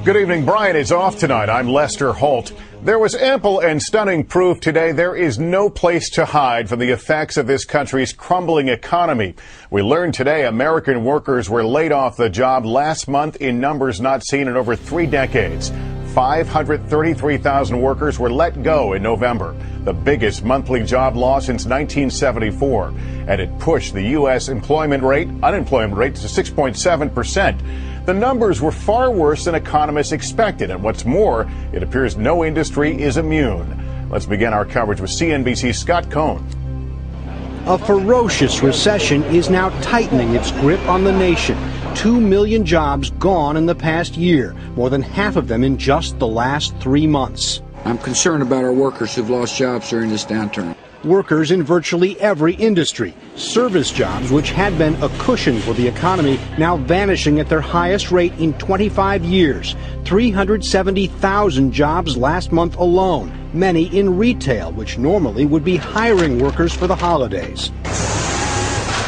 Good evening. Brian is off tonight. I'm Lester Holt. There was ample and stunning proof today there is no place to hide from the effects of this country's crumbling economy. We learned today American workers were laid off the job last month in numbers not seen in over 3 decades. 533,000 workers were let go in November, the biggest monthly job loss since 1974. And it pushed the U.S. unemployment rate to 6.7%. The numbers were far worse than economists expected, and what's more, it appears no industry is immune. Let's begin our coverage with CNBC's Scott Cohn. A ferocious recession is now tightening its grip on the nation. 2 million jobs gone in the past year, more than half of them in just the last 3 months. I'm concerned about our workers who've lost jobs during this downturn. Workers in virtually every industry. Service jobs, which had been a cushion for the economy, now vanishing at their highest rate in 25 years. 370,000 jobs last month alone, many in retail, which normally would be hiring workers for the holidays.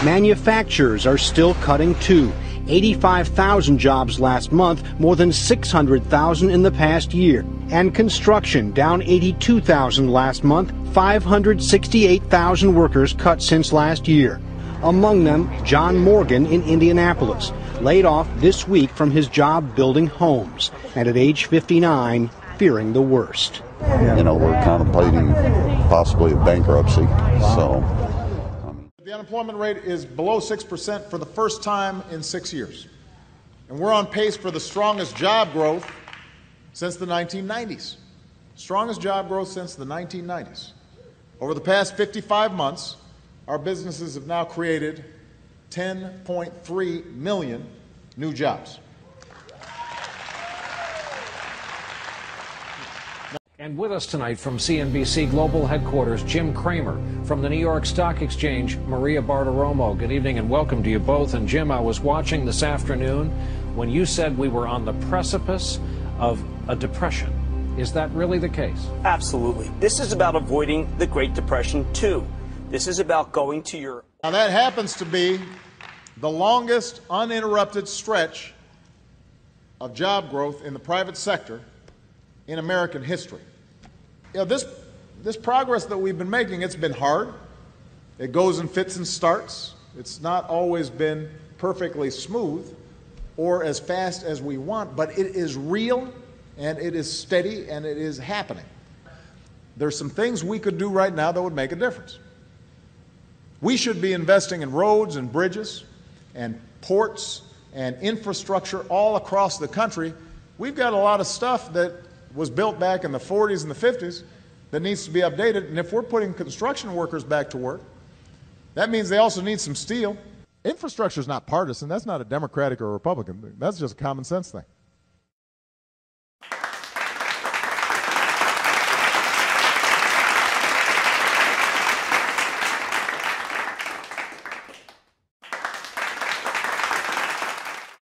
Manufacturers are still cutting too. 85,000 jobs last month, more than 600,000 in the past year. And construction down 82,000 last month, 568,000 workers cut since last year. Among them, John Morgan in Indianapolis, laid off this week from his job building homes, and at age 59, fearing the worst. You know, we're contemplating possibly a bankruptcy, so. The unemployment rate is below 6% for the first time in 6 years. And we're on pace for the strongest job growth since the 1990s. Strongest job growth since the 1990s. Over the past 55 months, our businesses have now created 10.3 million new jobs. And with us tonight from CNBC Global Headquarters, Jim Cramer. From the New York Stock Exchange, Maria Bartiromo. Good evening and welcome to you both. And Jim, I was watching this afternoon when you said we were on the precipice of a depression. Is that really the case? Absolutely. This is about avoiding the Great Depression, too. This is about going to your... Now that happens to be the longest uninterrupted stretch of job growth in the private sector in American history. You know, this progress that we've been making, it's been hard. It goes in fits and starts. It's not always been perfectly smooth or as fast as we want, but it is real and it is steady and it is happening. There's some things we could do right now that would make a difference. We should be investing in roads and bridges and ports and infrastructure all across the country. We've got a lot of stuff that was built back in the 40s and the 50s that needs to be updated. And if we're putting construction workers back to work, that means they also need some steel. Infrastructure is not partisan. That's not a Democratic or Republican thing. That's just a common sense thing.